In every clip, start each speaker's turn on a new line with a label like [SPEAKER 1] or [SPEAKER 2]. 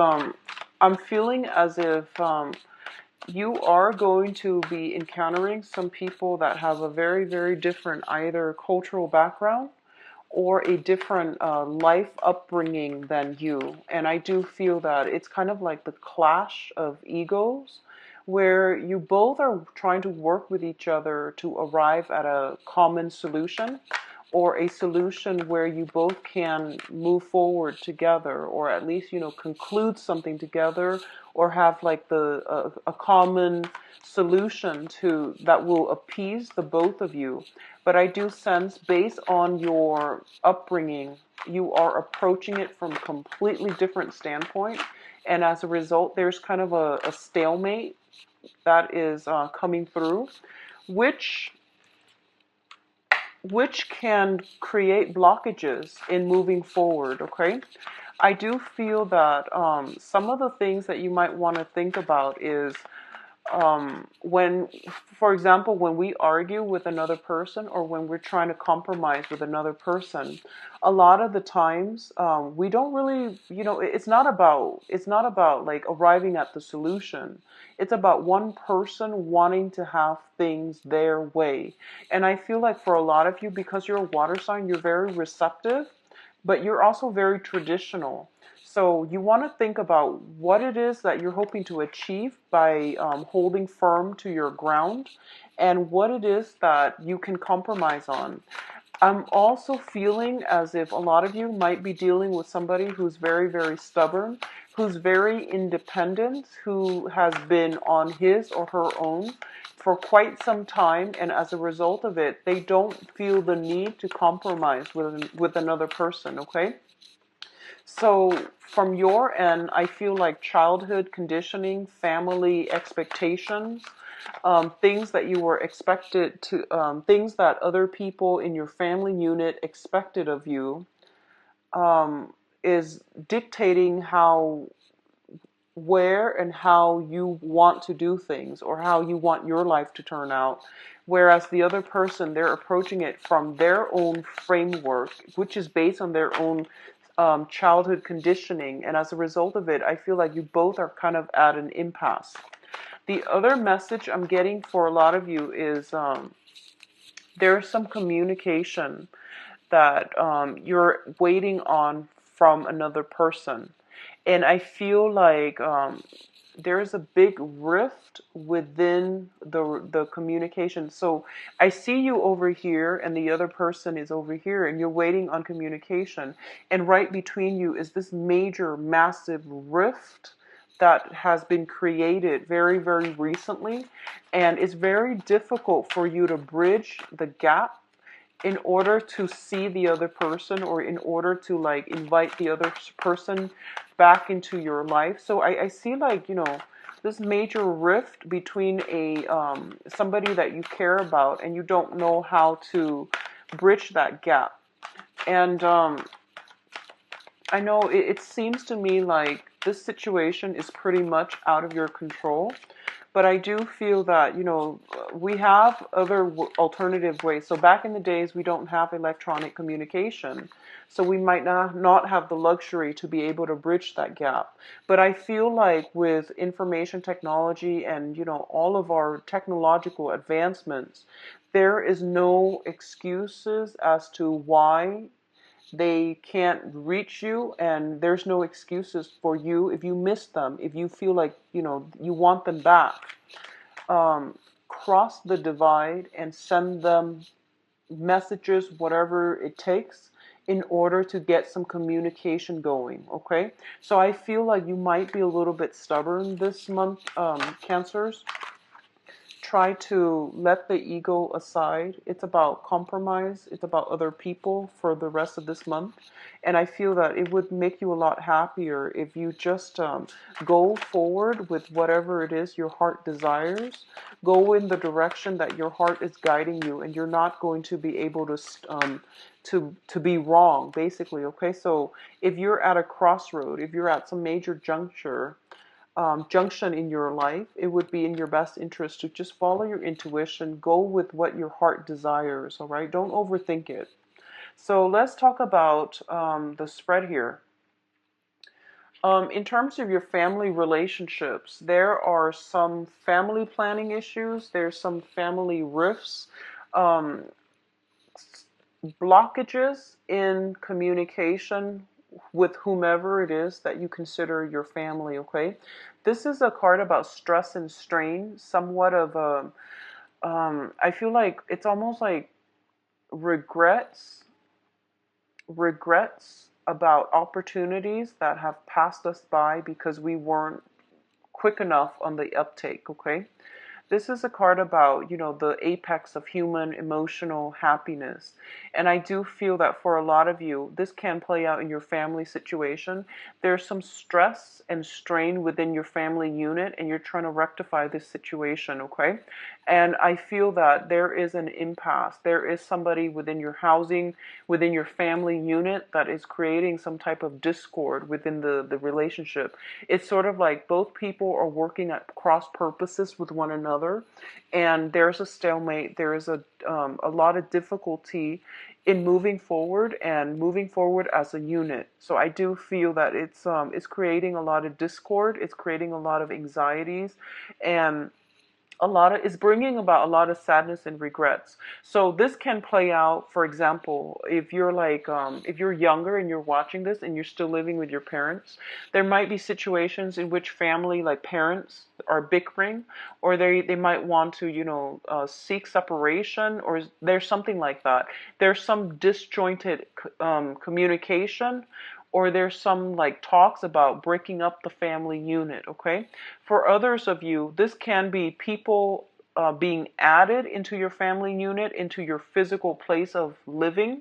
[SPEAKER 1] I'm feeling as if you are going to be encountering some people that have a very, very different either cultural background or a different life upbringing than you. And I do feel that it's kind of like the clash of egos where you both are trying to work with each other to arrive at a common solution or a solution where you both can move forward together or at least conclude something together or have like a common solution to that will appease the both of you. But I do sense, based on your upbringing, you are approaching it from a completely different standpoint. And as a result, there's kind of a stalemate that is coming through, which can create blockages in moving forward, okay? I do feel that some of the things that you might want to think about is when, for example, when we argue with another person or when we're trying to compromise with another person, a lot of the times we don't really, it's not about like arriving at the solution. It's about one person wanting to have things their way. And I feel like for a lot of you, because you're a water sign, you're very receptive, but you're also very traditional. So you want to think about what it is that you're hoping to achieve by holding firm to your ground and what it is that you can compromise on. I'm also feeling as if a lot of you might be dealing with somebody who's very, very stubborn, who's very independent, who has been on his or her own for quite some time, and as a result of it, they don't feel the need to compromise with another person, okay? So from your end, I feel like childhood conditioning, family expectations, things that you were expected to, things that other people in your family unit expected of you, is dictating where and how you want to do things or how you want your life to turn out. Whereas the other person, they're approaching it from their own framework, which is based on their own childhood conditioning. And as a result of it, I feel like you both are kind of at an impasse. The other message I'm getting for a lot of you is there's some communication that you're waiting on from another person. And I feel like there's a big rift within the communication. So I see you over here and the other person is over here and you're waiting on communication. And right between you is this major, massive rift that has been created very, very recently. And it's very difficult for you to bridge the gap in order to see the other person or in order to like invite the other person back into your life. So I see like, this major rift between a somebody that you care about and you don't know how to bridge that gap. And I know it seems to me like this situation is pretty much out of your control. But I do feel that, we have other alternative ways. So back in the days, we don't have electronic communication. So we might not have the luxury to be able to bridge that gap. But I feel like with information technology and, all of our technological advancements, there is no excuses as to why they can't reach you, and there's no excuses for you if you miss them, if you feel like you want them back. Cross the divide and send them messages, whatever it takes, in order to get some communication going, okay? So I feel like you might be a little bit stubborn this month, Cancers. Try to let the ego aside. It's about compromise. It's about other people for the rest of this month. And I feel that it would make you a lot happier if you just go forward with whatever it is your heart desires. Go in the direction that your heart is guiding you, and you're not going to be able to be wrong, basically. Okay, so if you're at a crossroad, if you're at some major junction in your life, it would be in your best interest to just follow your intuition, go with what your heart desires, all right? Don't overthink it. So let's talk about the spread here. In terms of your family relationships, there are some family planning issues. There's some family rifts, um, blockages in communication with whomever it is that you consider your family. Okay, this is a card about stress and strain. Somewhat of a, I feel like it's almost like regrets about opportunities that have passed us by because we weren't quick enough on the uptake. Okay, this is a card about, the apex of human emotional happiness. And I do feel that for a lot of you, this can play out in your family situation. There's some stress and strain within your family unit, and you're trying to rectify this situation, okay? And I feel that there is an impasse. There is somebody within your housing, within your family unit, that is creating some type of discord within the relationship. It's sort of like both people are working at cross purposes with one another, and there's a stalemate. There is a lot of difficulty in moving forward and moving forward as a unit. So I do feel that it's creating a lot of discord. It's creating a lot of anxieties, and it's bringing about a lot of sadness and regrets. So this can play out, for example, if you're like if you're younger and you're watching this and you're still living with your parents, there might be situations in which family, like parents, are bickering, or they might want to, seek separation, or there's something like that. There's some disjointed communication, or there's some like talks about breaking up the family unit. Okay, for others of you, this can be people being added into your family unit, into your physical place of living,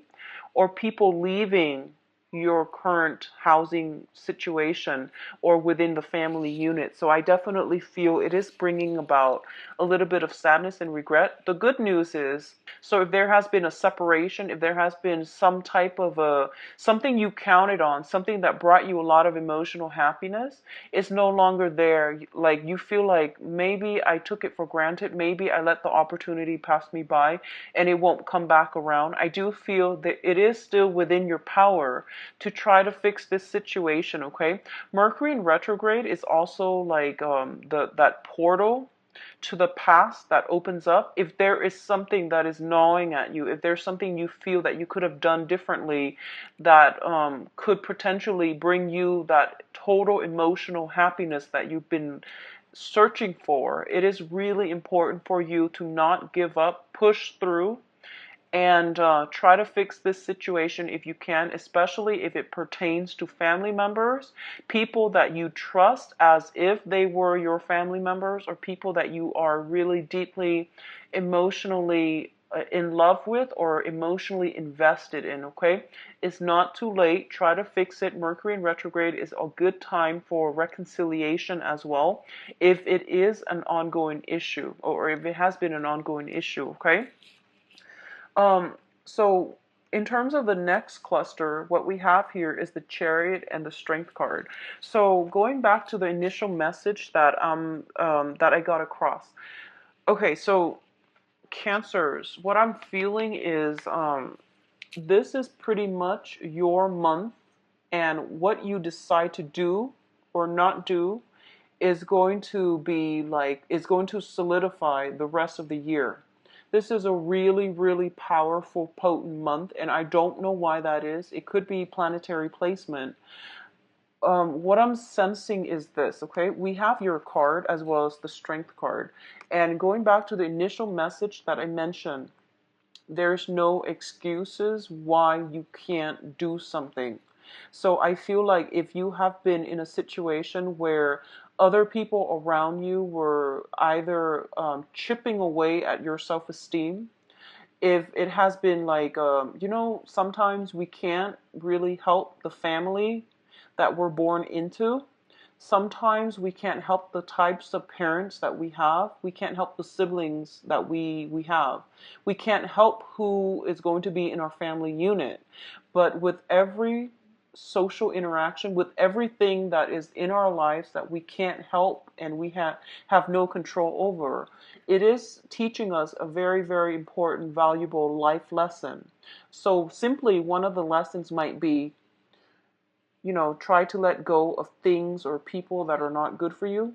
[SPEAKER 1] or people leaving your current housing situation or within the family unit. So I definitely feel it is bringing about a little bit of sadness and regret. The good news is, so if there has been a separation, if there has been some type of something you counted on, something that brought you a lot of emotional happiness, it's no longer there. Like you feel like maybe I took it for granted, maybe I let the opportunity pass me by and it won't come back around. I do feel that it is still within your power to try to fix this situation. Okay, Mercury in retrograde is also like that portal to the past that opens up. If there is something that is gnawing at you, if there's something you feel that you could have done differently, that could potentially bring you that total emotional happiness that you've been searching for, it is really important for you to not give up, push through, and try to fix this situation if you can, especially if it pertains to family members, people that you trust as if they were your family members, or people that you are really deeply emotionally in love with or emotionally invested in. Okay, it's not too late. Try to fix it. Mercury in retrograde is a good time for reconciliation as well, if it is an ongoing issue, or if it has been an ongoing issue. Okay. So in terms of the next cluster, what we have here is the Chariot and the Strength card. So going back to the initial message that I got across. Okay, so Cancers, what I'm feeling is this is pretty much your month, and what you decide to do or not do is going to be like, is going to solidify the rest of the year. This is a really, really powerful, potent month, and I don't know why that is. It could be planetary placement. What I'm sensing is this, okay? We have your card as well as the Strength card. And going back to the initial message that I mentioned, there's no excuses why you can't do something. So I feel like if you have been in a situation where other people around you were either chipping away at your self-esteem, if it has been like, sometimes we can't really help the family that we're born into. Sometimes we can't help the types of parents that we have. We can't help the siblings that we have. We can't help who is going to be in our family unit. But with every social interaction, with everything that is in our lives that we can't help and we have no control over, it is teaching us a very, very important, valuable life lesson. So simply one of the lessons might be, try to let go of things or people that are not good for you.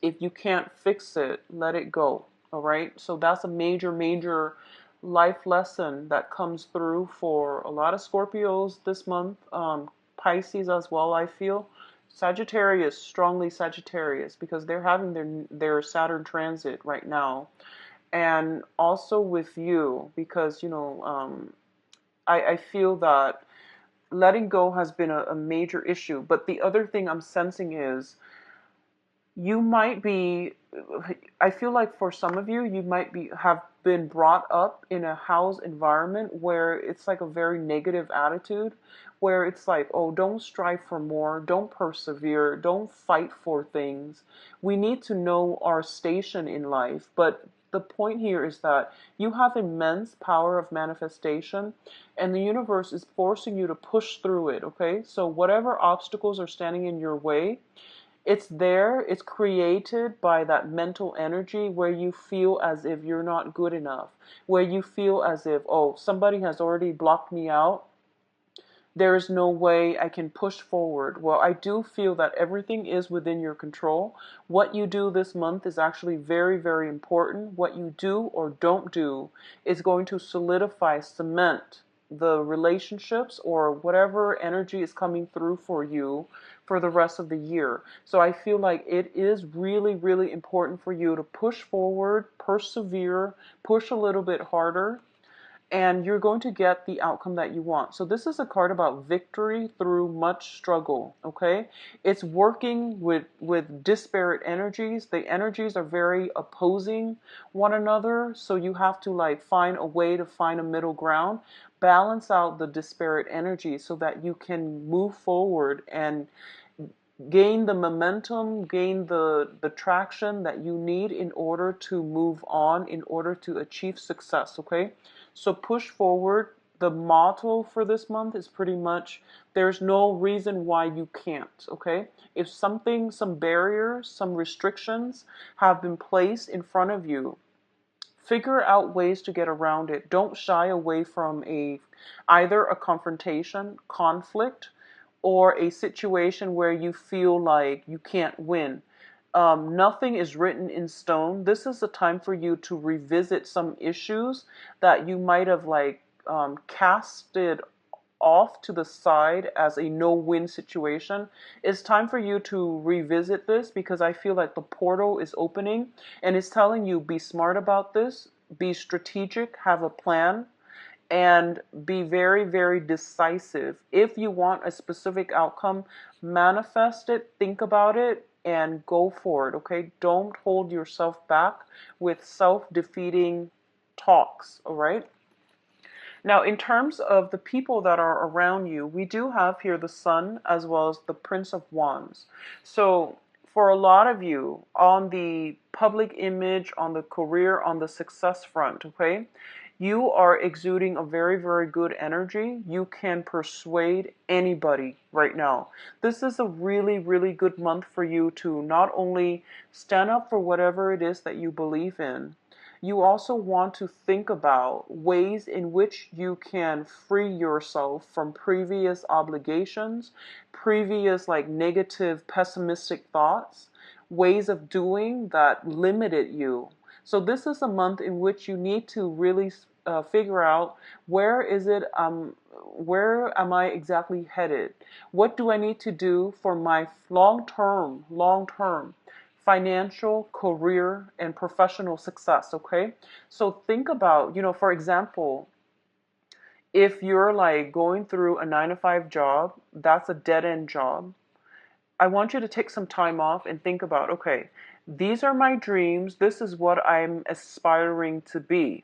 [SPEAKER 1] If you can't fix it, let it go. All right. So that's a major, major life lesson that comes through for a lot of Scorpios this month. Pisces as well, I feel. Sagittarius, strongly Sagittarius, because they're having their Saturn transit right now. And also with you, because, I feel that letting go has been a major issue. But the other thing I'm sensing is you might be, I feel like for some of you, you might be have been brought up in a house environment where it's like a very negative attitude, where it's like, oh, don't strive for more, don't persevere, don't fight for things. We need to know our station in life. But the point here is that you have immense power of manifestation, and the universe is forcing you to push through it, okay? So whatever obstacles are standing in your way, it's there, it's created by that mental energy where you feel as if you're not good enough, where you feel as if, oh, somebody has already blocked me out. There is no way I can push forward. Well, I do feel that everything is within your control. What you do this month is actually very, very important. What you do or don't do is going to solidify, cement the relationships or whatever energy is coming through for you for the rest of the year. So I feel like it is really, really important for you to push forward, persevere, push a little bit harder, and you're going to get the outcome that you want. So this is a card about victory through much struggle, okay? It's working with disparate energies. The energies are very opposing one another, so you have to like find a way to find a middle ground, balance out the disparate energies so that you can move forward and gain the momentum, gain the traction that you need in order to move on, in order to achieve success, okay? So push forward. The motto for this month is pretty much there's no reason why you can't, okay? If something, some barriers, some restrictions have been placed in front of you, figure out ways to get around it. Don't shy away from either a confrontation, conflict, or a situation where you feel like you can't win. Nothing is written in stone. This is a time for you to revisit some issues that you might have like casted off to the side as a no-win situation. It's time for you to revisit this because I feel like the portal is opening and it's telling you be smart about this, be strategic, have a plan, and be very, very decisive. If you want a specific outcome, manifest it, think about it, and go for it, okay? Don't hold yourself back with self-defeating talks, all right? Now, in terms of the people that are around you, we do have here the Sun as well as the Prince of Wands. So, for a lot of you, on the public image, on the career, on the success front, okay, you are exuding a very, very good energy. You can persuade anybody right now. This is a really, really good month for you to not only stand up for whatever it is that you believe in, you also want to think about ways in which you can free yourself from previous obligations, previous like negative, pessimistic thoughts, ways of doing that limited you. So this is a month in which you need to really figure out where am I exactly headed? What do I need to do for my long-term financial, career, and professional success, okay? So think about, for example, if you're like going through a 9 to 5 job, that's a dead end job. I want you to take some time off and think about, okay, these are my dreams. This is what I'm aspiring to be.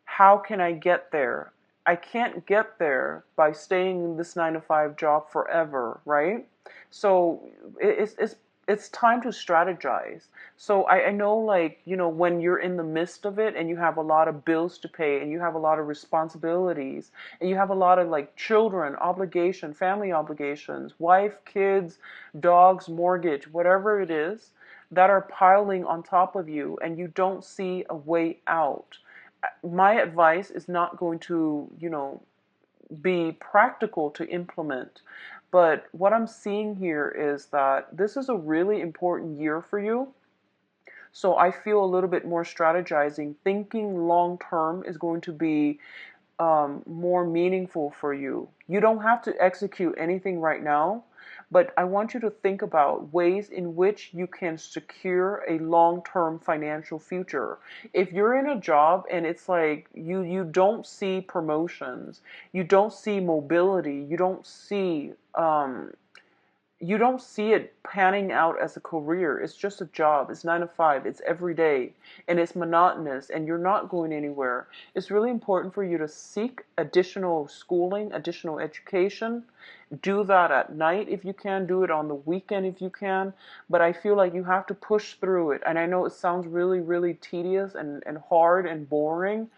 [SPEAKER 1] How can I get there? I can't get there by staying in this 9 to 5 job forever, right? So it's time to strategize. So I know, like, when you're in the midst of it and you have a lot of bills to pay and you have a lot of responsibilities and you have a lot of like children, obligation, family obligations, wife, kids, dogs, mortgage, whatever it is that are piling on top of you and you don't see a way out. My advice is not going to, be practical to implement. But what I'm seeing here is that this is a really important year for you. So I feel a little bit more strategizing. Thinking long term is going to be more meaningful for you. You don't have to execute anything right now, but I want you to think about ways in which you can secure a long-term financial future. If you're in a job and it's like you don't see promotions, you don't see mobility, you don't see it panning out as a career. It's just a job. It's 9 to 5. It's every day and it's monotonous and you're not going anywhere. It's really important for you to seek additional schooling, additional education. Do that at night if you can. Do it on the weekend if you can. But I feel like you have to push through it. And I know it sounds really, really tedious and hard and boring,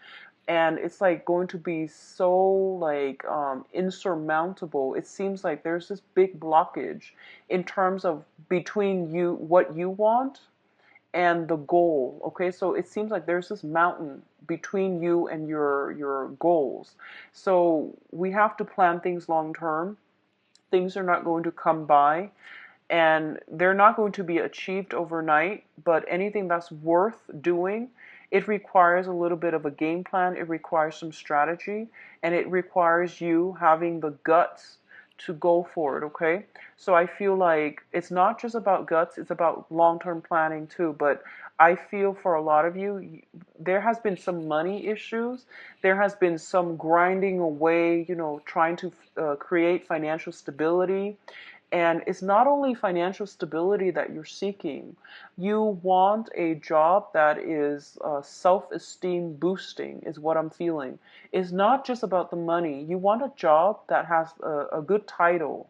[SPEAKER 1] and it's like going to be so like insurmountable. It seems like there's this big blockage in terms of between you, what you want, and the goal. Okay, so it seems like there's this mountain between you and your goals. So we have to plan things long term. Things are not going to come by, and they're not going to be achieved overnight, but anything that's worth doing, it requires a little bit of a game plan, it requires some strategy, and it requires you having the guts to go for it, okay? So I feel like it's not just about guts, it's about long-term planning too, but I feel for a lot of you, there has been some money issues, there has been some grinding away, trying to create financial stability. And it's not only financial stability that you're seeking. You want a job that is self-esteem boosting, is what I'm feeling. It's not just about the money. You want a job that has a good title.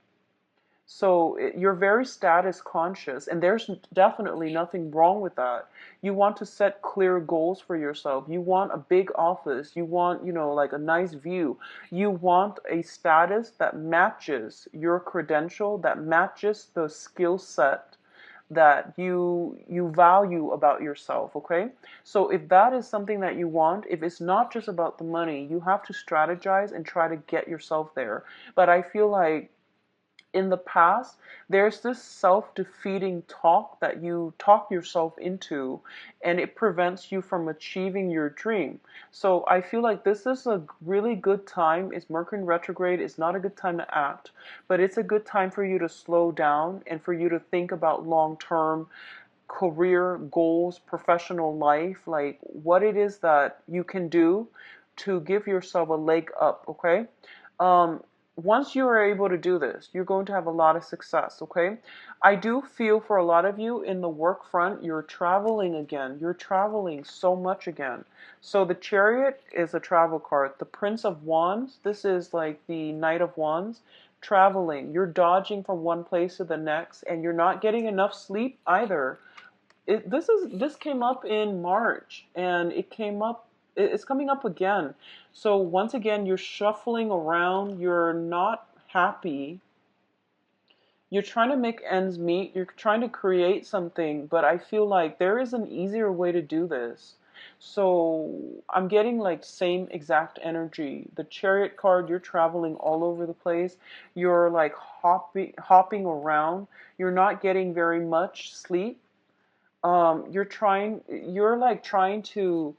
[SPEAKER 1] So you're very status conscious, and there's definitely nothing wrong with that. You want to set clear goals for yourself. You want a big office. You want, like a nice view. You want a status that matches your credential, that matches the skill set that you value about yourself, okay? So if that is something that you want, if it's not just about the money, you have to strategize and try to get yourself there. But I feel like in the past, there's this self-defeating talk that you talk yourself into, and it prevents you from achieving your dream. So I feel like this is a really good time. It's Mercury in retrograde. It's not a good time to act, but it's a good time for you to slow down and for you to think about long-term career goals, professional life, like what it is that you can do to give yourself a leg up, okay? Um, Once you are able to do this, you're going to have a lot of success, okay? I do feel for a lot of you in the work front, you're traveling again. You're traveling so much again. So the Chariot is a travel card. The Prince of Wands, this is like the Knight of Wands. Traveling. You're dodging from one place to the next, and you're not getting enough sleep either. This came up in March, and it's coming up again. So once again, you're shuffling around, you're not happy. You're trying to make ends meet, you're trying to create something, but I feel like there is an easier way to do this. So I'm getting like same exact energy. The Chariot card, you're traveling all over the place. You're like hopping around. You're not getting very much sleep. You're like trying to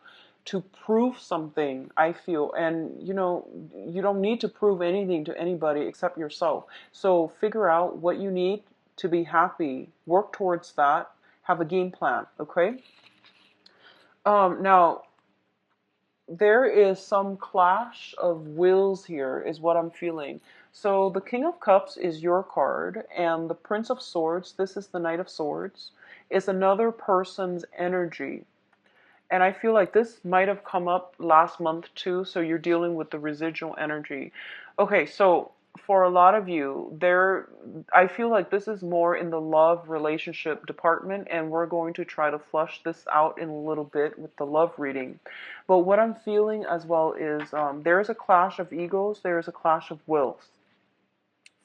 [SPEAKER 1] prove something, I feel, and you don't need to prove anything to anybody except yourself. So figure out what you need to be happy, work towards that, have a game plan, okay? Now there is some clash of wills here is what I'm feeling. So the King of Cups is your card, and the Prince of Swords, this is the Knight of Swords, is another person's energy. And I feel like this might have come up last month too, so you're dealing with the residual energy. Okay, so for a lot of you, I feel like this is more in the love relationship department, and we're going to try to flush this out in a little bit with the love reading. But what I'm feeling as well is there is a clash of egos, there is a clash of wills.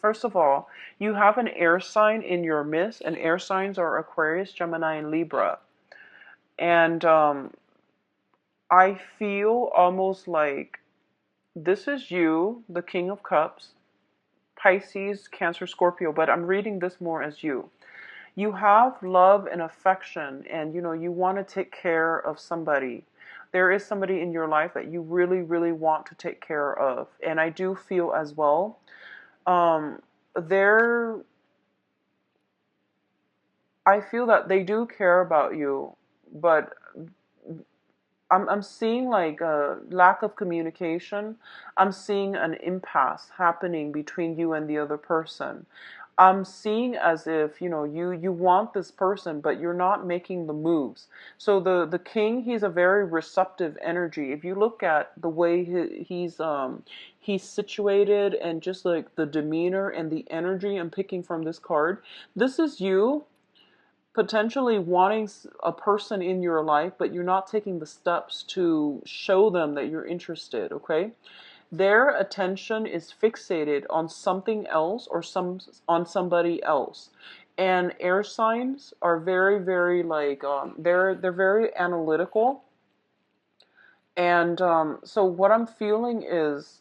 [SPEAKER 1] First of all, you have an air sign in your midst, and air signs are Aquarius, Gemini, and Libra. And I feel almost like this is you, the King of Cups, Pisces, Cancer, Scorpio, but I'm reading this more as you. You have love and affection, and you want to take care of somebody. There is somebody in your life that you really, really want to take care of. And I do feel as well, there, I feel that they do care about you, but I'm seeing like a lack of communication. I'm seeing an impasse happening between you and the other person. I'm seeing as if, you want this person, but you're not making the moves. So the king, he's a very receptive energy. If you look at the way he's situated, and just like the demeanor and the energy I'm picking from this card, this is you potentially wanting a person in your life, but you're not taking the steps to show them that you're interested, okay? Their attention is fixated on something else, or on somebody else. And air signs are very, very like they're very analytical. And so what I'm feeling is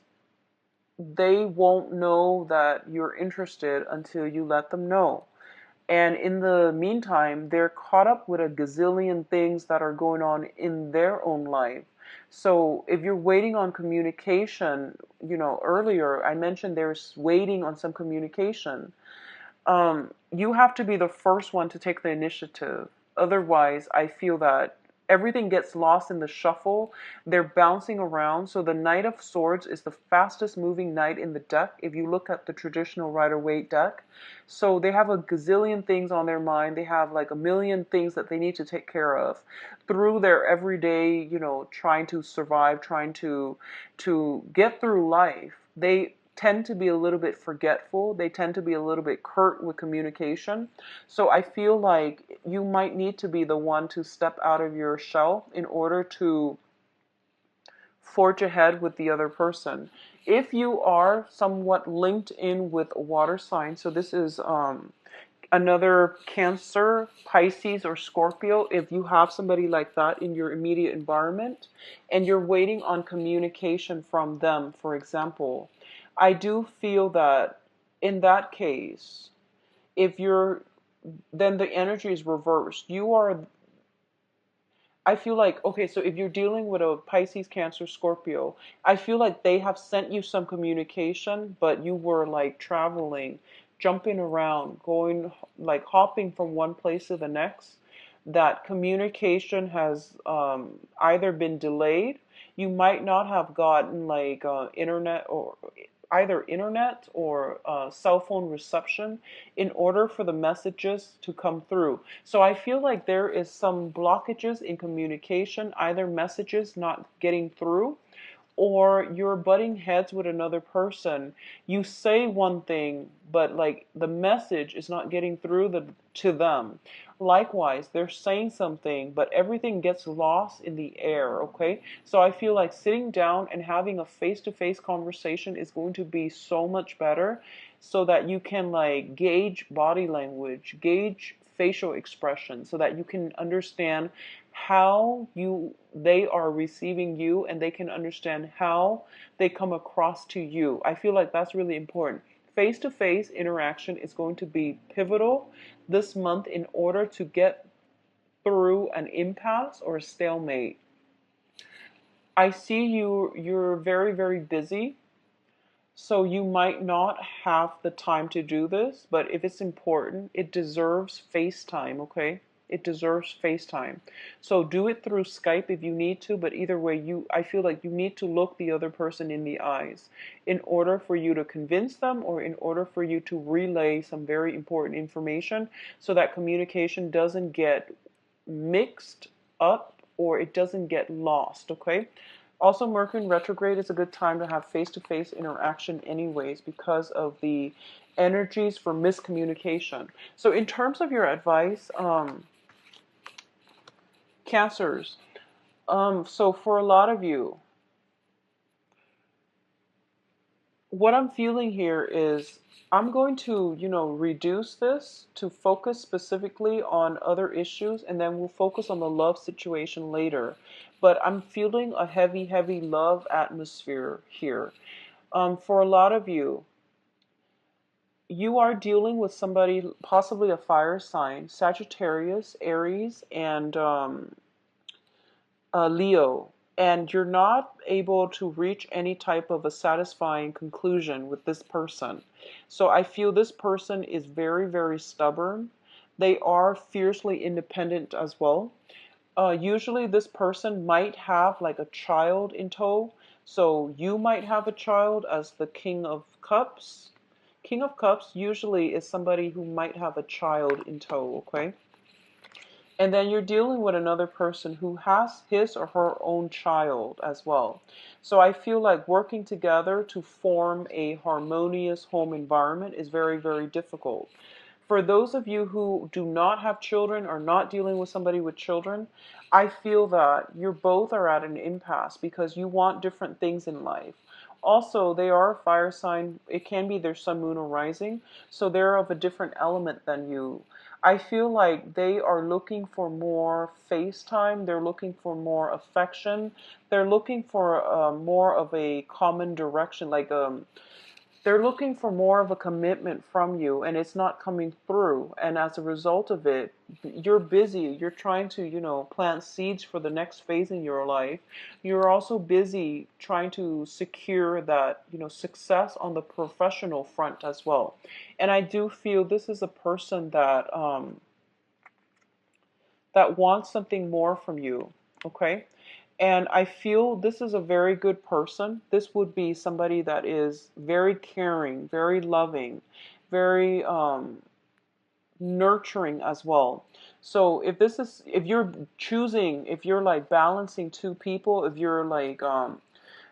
[SPEAKER 1] they won't know that you're interested until you let them know. And in the meantime, they're caught up with a gazillion things that are going on in their own life. So if you're waiting on communication, earlier I mentioned there's waiting on some communication. You have to be the first one to take the initiative. Otherwise, I feel that everything gets lost in the shuffle. They're bouncing around. So the Knight of Swords is the fastest moving knight in the deck if you look at the traditional Rider-Waite deck. So they have a gazillion things on their mind. They have like a million things that they need to take care of through their everyday, trying to survive, trying to get through life. They tend to be a little bit forgetful. They tend to be a little bit curt with communication. So I feel like you might need to be the one to step out of your shell in order to forge ahead with the other person. If you are somewhat linked in with a water sign, so this is another Cancer, Pisces, or Scorpio, if you have somebody like that in your immediate environment and you're waiting on communication from them, for example, I do feel that in that case, if you're, then the energy is reversed. I feel like, okay, so if you're dealing with a Pisces, Cancer, Scorpio, I feel like they have sent you some communication, but you were like traveling, jumping around, going, like hopping from one place to the next. That communication has either been delayed, you might not have gotten like internet, or either internet or cell phone reception in order for the messages to come through. So I feel like there is some blockages in communication, either messages not getting through, or you're butting heads with another person. You say one thing, but like the message is not getting through to them. Likewise, they're saying something, but everything gets lost in the air, okay? So I feel like sitting down and having a face-to-face conversation is going to be so much better, so that you can like gauge body language, gauge facial expression, so that you can understand how they are receiving you, and they can understand how they come across to you. I feel like that's really important. Face-to-face interaction is going to be pivotal this month in order to get through an impasse or a stalemate. I see you're very, very busy, so you might not have the time to do this, but if it's important, it deserves FaceTime, okay? It deserves FaceTime. So do it through Skype if you need to, but either way, I feel like you need to look the other person in the eyes in order for you to convince them, or in order for you to relay some very important information, so that communication doesn't get mixed up or it doesn't get lost, okay? Also, Mercury in retrograde is a good time to have face-to-face interaction anyways, because of the energies for miscommunication. So in terms of your advice, Cancers, so for a lot of you, what I'm feeling here is I'm going to, reduce this to focus specifically on other issues, and then we'll focus on the love situation later. But I'm feeling a heavy, heavy love atmosphere here. For a lot of you, you are dealing with somebody, possibly a fire sign, Sagittarius, Aries, and Leo, and you're not able to reach any type of a satisfying conclusion with this person. So I feel this person is very, very stubborn. They are fiercely independent as well. Usually this person might have like a child in tow. So you might have a child as the King of Cups. King of Cups usually is somebody who might have a child in tow, okay? And then you're dealing with another person who has his or her own child as well. So I feel like working together to form a harmonious home environment is very, very difficult. For those of you who do not have children or not dealing with somebody with children, I feel that you both are at an impasse because you want different things in life. Also, they are a fire sign. It can be their sun, moon, or rising. So they're of a different element than you. I feel like they are looking for more face time. They're looking for more affection. They're looking for more of a common direction. They're looking for more of a commitment from you, and it's not coming through. And as a result of it, you're busy. You're trying to, plant seeds for the next phase in your life. You're also busy trying to secure that, success on the professional front as well. And I do feel this is a person that wants something more from you. Okay? And I feel this is a very good person. This would be somebody that is very caring, very loving, very nurturing as well. So if you're choosing, if you're like balancing two people, if you're like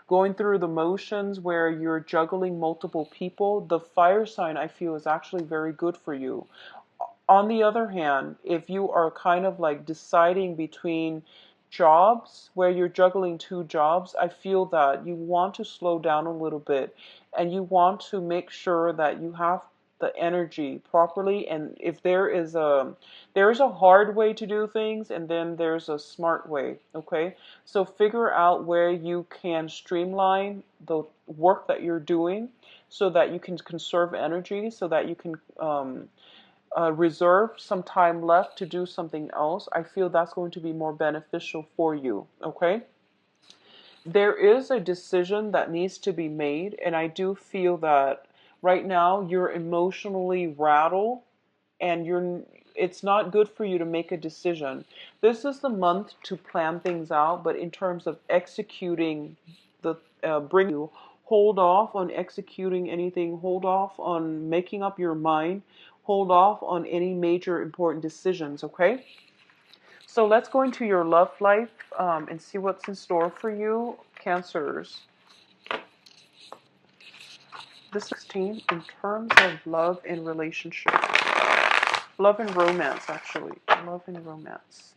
[SPEAKER 1] going through the motions where you're juggling multiple people, the fire sign I feel is actually very good for you. On the other hand, if you are kind of like deciding between jobs where you're juggling two jobs, I feel that you want to slow down a little bit and you want to make sure that you have the energy properly. And if there's a hard way to do things and then there's a smart way, okay? So figure out where you can streamline the work that you're doing so that you can conserve energy, so that you can reserve some time left to do something else. I feel that's going to be more beneficial for you, okay? There is a decision that needs to be made, and I do feel that right now you're emotionally rattled and it's not good for you to make a decision. This is the month to plan things out, but in terms of executing the bring you, hold off on executing anything, hold off on making up your mind, hold off on any major important decisions, okay? So let's go into your love life and see what's in store for you, Cancers. This 16 in terms of love and relationship. Love and romance, actually. Love and romance.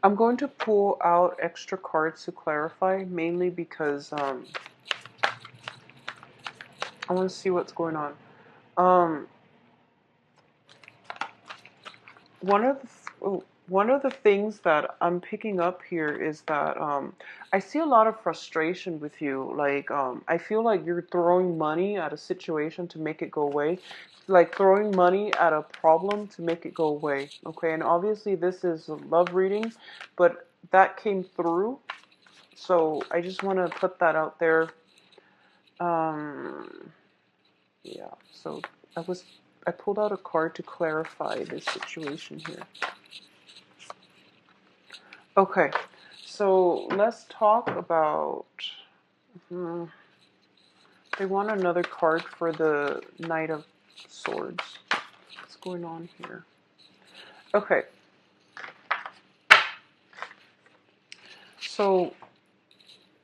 [SPEAKER 1] I'm going to pull out extra cards to clarify, mainly because I want to see what's going on. Um, one of one of the things that I'm picking up here is that I see a lot of frustration with you. Like I feel like you're throwing money at a situation to make it go away, like throwing money at a problem to make it go away. Okay, and obviously this is a love reading, but that came through. So I just want to put that out there. Um, yeah. So I pulled out a card to clarify this situation here. Okay, so let's talk about. They want another card for the Knight of Swords. What's going on here? Okay. So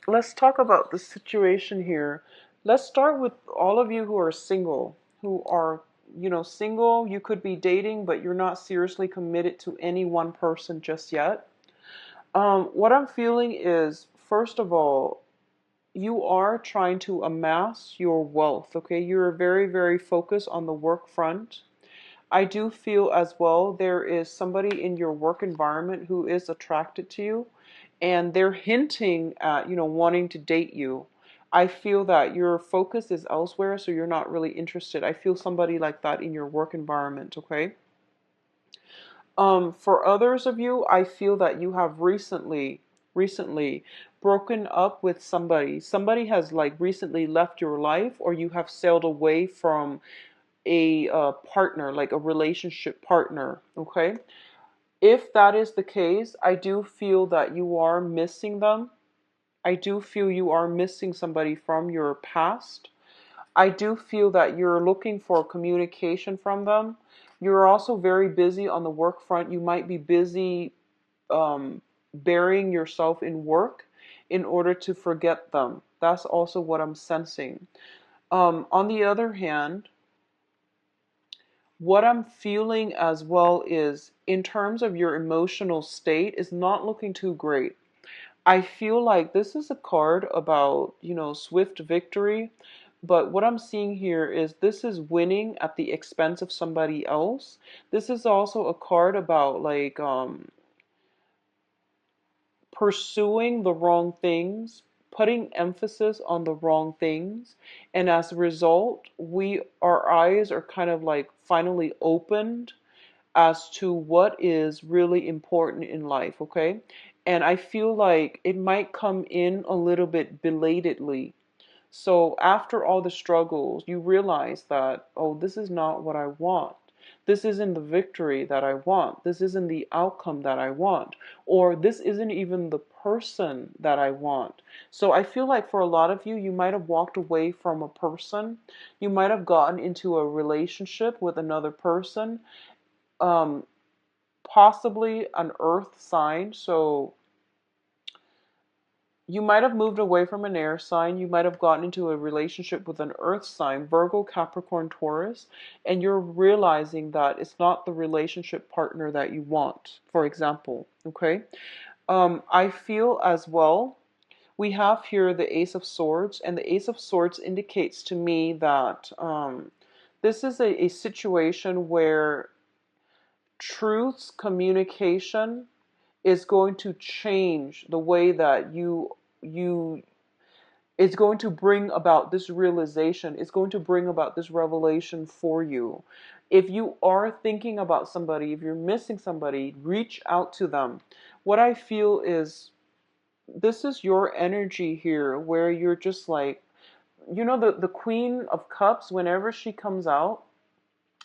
[SPEAKER 1] let's talk about the situation here. Let's start with all of you who are single, who are, single. You could be dating, but you're not seriously committed to any one person just yet. What I'm feeling is, first of all, you are trying to amass your wealth, okay? You're very, very focused on the work front. I do feel as well there is somebody in your work environment who is attracted to you, and they're hinting at, wanting to date you. I feel that your focus is elsewhere, so you're not really interested. I feel somebody like that in your work environment, okay? For others of you, I feel that you have recently broken up with somebody. Somebody has like recently left your life, or you have sailed away from a partner, like a relationship partner, okay? If that is the case, I do feel that you are missing them. I do feel you are missing somebody from your past. I do feel that you're looking for communication from them. You're also very busy on the work front. You might be busy burying yourself in work in order to forget them. That's also what I'm sensing. On the other hand, what I'm feeling as well is, in terms of your emotional state, is not looking too great. I feel like this is a card about, swift victory. But what I'm seeing here is this is winning at the expense of somebody else. This is also a card about like pursuing the wrong things, putting emphasis on the wrong things. And as a result, our eyes are kind of like finally opened as to what is really important in life, okay? And I feel like it might come in a little bit belatedly. So after all the struggles, you realize that, oh, this is not what I want. This isn't the victory that I want. This isn't the outcome that I want. Or this isn't even the person that I want. So I feel like for a lot of you, you might have walked away from a person. You might have gotten into a relationship with another person, um, possibly an earth sign. So you might have moved away from an air sign. You might have gotten into a relationship with an earth sign, Virgo, Capricorn, Taurus, and you're realizing that it's not the relationship partner that you want, for example. Okay. I feel as well, we have here the Ace of Swords, and the Ace of Swords indicates to me that this is a situation where truth's communication is going to change the way that you it's going to bring about this realization. It's going to bring about this revelation for you. If you are thinking about somebody, if you're missing somebody, reach out to them. What I feel is this is your energy here where you're just like, the Queen of Cups, whenever she comes out,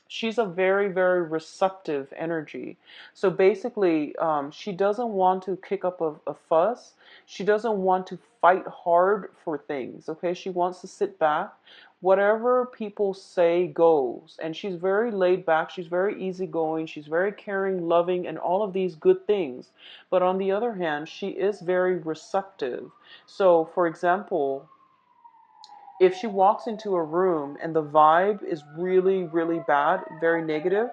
[SPEAKER 1] she's a very, very receptive energy. So basically, she doesn't want to kick up a fuss. She doesn't want to fight hard for things. Okay, she wants to sit back. Whatever people say goes. And she's very laid back. She's very easygoing. She's very caring, loving, and all of these good things. But on the other hand, she is very receptive. So, for example, if she walks into a room and the vibe is really, really bad, very negative,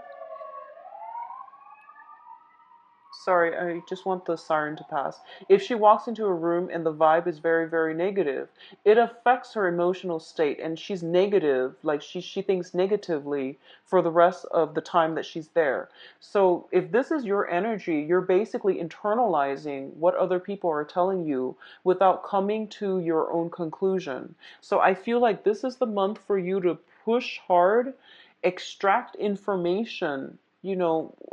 [SPEAKER 1] sorry, I just want the siren to pass. If she walks into a room and the vibe is very, very negative, it affects her emotional state, and she's negative, like she thinks negatively for the rest of the time that she's there. So if this is your energy, you're basically internalizing what other people are telling you without coming to your own conclusion. So I feel like this is the month for you to push hard, extract information,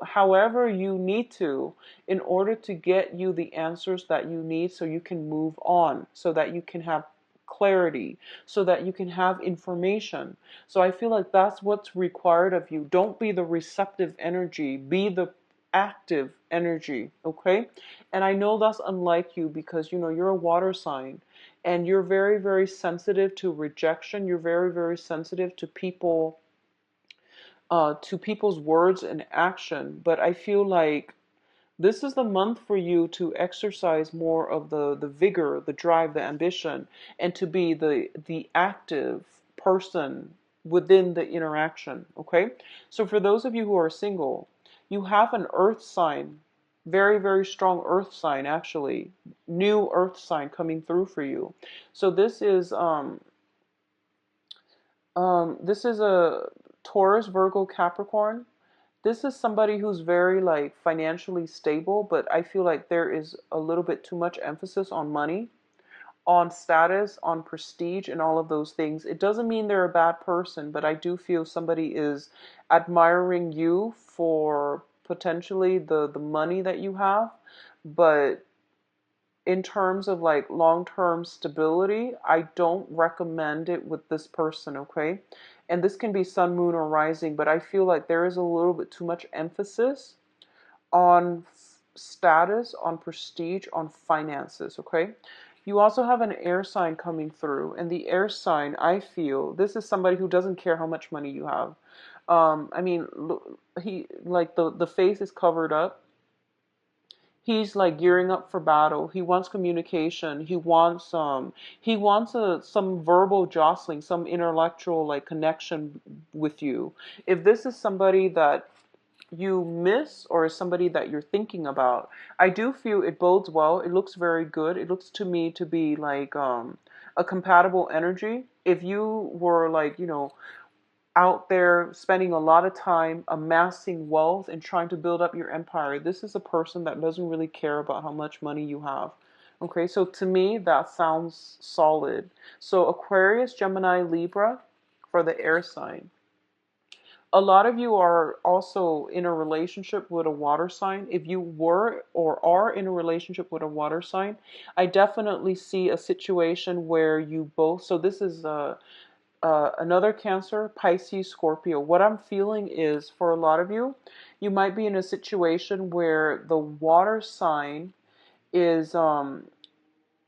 [SPEAKER 1] however you need to, in order to get you the answers that you need so you can move on, so that you can have clarity, so that you can have information. So I feel like that's what's required of you. Don't be the receptive energy, be the active energy, okay? And I know that's unlike you because, you're a water sign and you're very, very sensitive to rejection. You're very, very sensitive to people to people's words and action. But I feel like this is the month for you to exercise more of the vigor, the drive, the ambition, and to be the active person within the interaction. Okay? So for those of you who are single, you have an earth sign, very, very strong earth sign actually, new earth sign coming through for you. So this is a Taurus, Virgo, Capricorn. This is somebody who's very like financially stable, but I feel like there is a little bit too much emphasis on money, on status, on prestige, and all of those things. It doesn't mean they're a bad person, but I do feel somebody is admiring you for potentially the money that you have. But in terms of like long-term stability, I don't recommend it with this person, okay? And this can be sun, moon, or rising, but I feel like there is a little bit too much emphasis on status, on prestige, on finances, okay? You also have an air sign coming through, and the air sign, I feel, this is somebody who doesn't care how much money you have. I mean, he like the face is covered up. He's like gearing up for battle. He wants communication. He wants some verbal jostling, some intellectual like connection with you. If this is somebody that you miss or is somebody that you're thinking about, I do feel it bodes well. It looks very good. It looks to me to be like a compatible energy. If you were like, out there spending a lot of time amassing wealth and trying to build up your empire, this is a person that doesn't really care about how much money you have. Okay, so to me, that sounds solid. So Aquarius, Gemini, Libra for the air sign. A lot of you are also in a relationship with a water sign. If you were or are in a relationship with a water sign, I definitely see a situation where you both, so this is another Cancer, Pisces, Scorpio. What I'm feeling is for a lot of you, you might be in a situation where the water sign is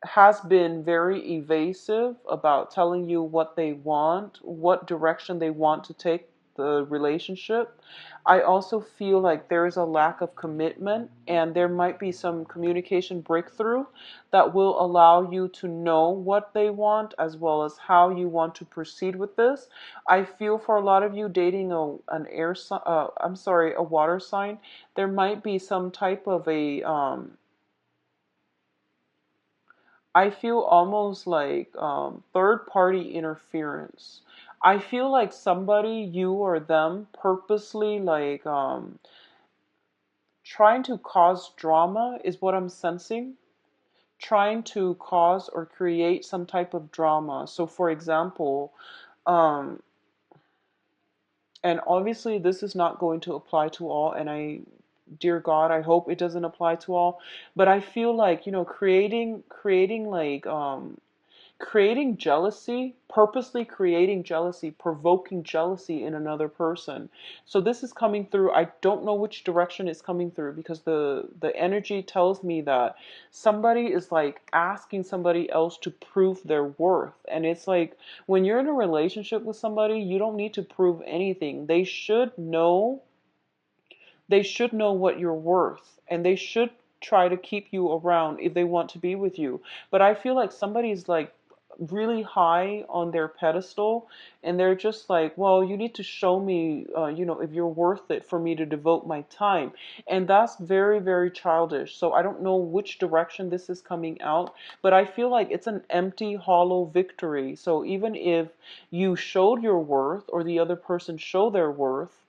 [SPEAKER 1] has been very evasive about telling you what they want, what direction they want to take the relationship. I also feel like there is a lack of commitment, and there might be some communication breakthrough that will allow you to know what they want as well as how you want to proceed with this. I feel for a lot of you dating a water sign, there might be some type of I feel almost like third party interference. I feel like somebody, you or them, purposely like trying to cause drama is what I'm sensing. Trying to cause or create some type of drama. So, for example, um, and obviously this is not going to apply to all, and dear God, I hope it doesn't apply to all, but I feel like, creating like creating jealousy, purposely creating jealousy, provoking jealousy in another person. So this is coming through. I don't know which direction it's coming through, because the energy tells me that somebody is like asking somebody else to prove their worth. And it's like when you're in a relationship with somebody, you don't need to prove anything. They should know what you're worth, and they should try to keep you around if they want to be with you. But I feel like somebody's like really high on their pedestal, and they're just like, well, you need to show me, if you're worth it for me to devote my time. And that's very, very childish. So I don't know which direction this is coming out, but I feel like it's an empty, hollow victory. So even if you showed your worth or the other person showed their worth,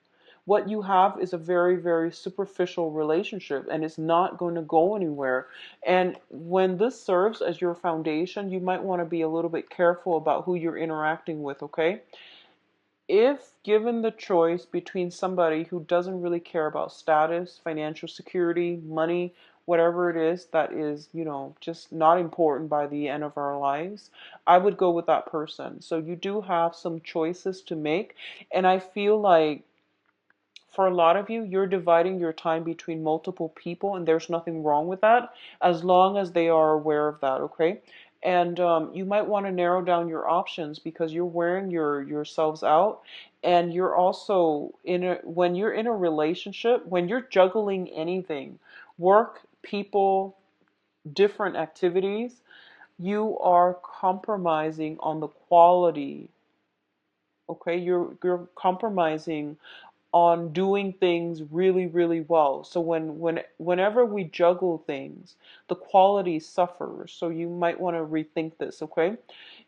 [SPEAKER 1] what you have is a very, very superficial relationship, and it's not going to go anywhere. And when this serves as your foundation, you might want to be a little bit careful about who you're interacting with, okay? If given the choice between somebody who doesn't really care about status, financial security, money, whatever it is that is, just not important by the end of our lives, I would go with that person. So you do have some choices to make, and I feel like for a lot of you, you're dividing your time between multiple people, and there's nothing wrong with that as long as they are aware of that, okay? And you might want to narrow down your options because you're wearing yourselves out, and you're also when you're in a relationship, when you're juggling anything, work, people, different activities, you are compromising on the quality. Okay, you're compromising on doing things really, really well. So whenever we juggle things, the quality suffers. So you might want to rethink this, okay?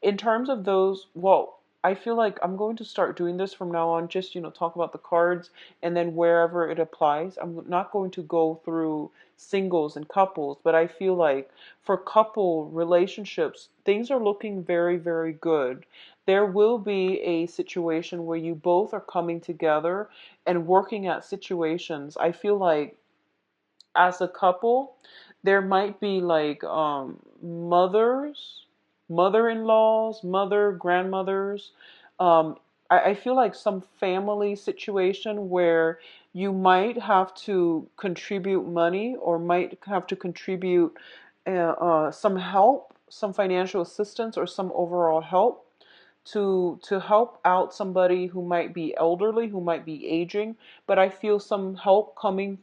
[SPEAKER 1] In terms of those, well, I feel like I'm going to start doing this from now on, just, talk about the cards and then wherever it applies. I'm not going to go through singles and couples, but I feel like for couple relationships, things are looking very, very good. There will be a situation where you both are coming together and working at situations. I feel like as a couple, there might be like mothers, mother-in-laws, grandmothers. Um, I feel like some family situation where you might have to contribute money or might have to contribute some help, some financial assistance, or some overall help to help out somebody who might be elderly, who might be aging, but I feel some help coming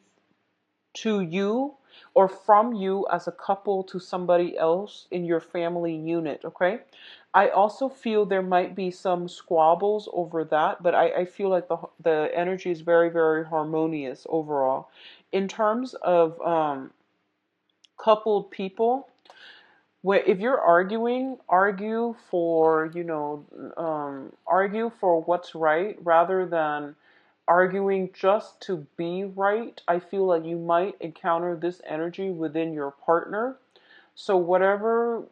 [SPEAKER 1] to you or from you as a couple to somebody else in your family unit, okay? I also feel there might be some squabbles over that, but I feel like the energy is very, very harmonious overall. In terms of coupled people, where if you're arguing, argue for what's right rather than arguing just to be right. I feel like you might encounter this energy within your partner. So whatever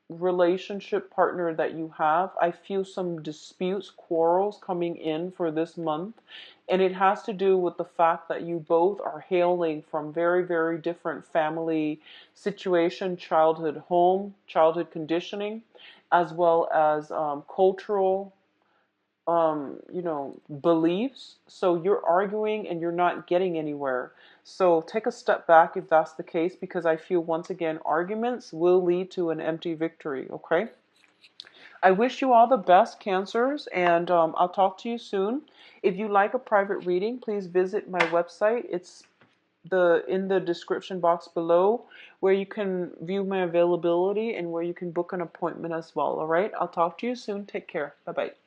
[SPEAKER 1] relationship partner that you have, I feel some disputes, quarrels coming in for this month. And it has to do with the fact that you both are hailing from very, very different family situation, childhood home, childhood conditioning, as well as cultural beliefs. So you're arguing and you're not getting anywhere. So take a step back if that's the case, because I feel once again, arguments will lead to an empty victory. Okay. I wish you all the best, Cancers, and I'll talk to you soon. If you like a private reading, please visit my website. It's in the description box below, where you can view my availability and where you can book an appointment as well. All right. I'll talk to you soon. Take care. Bye bye.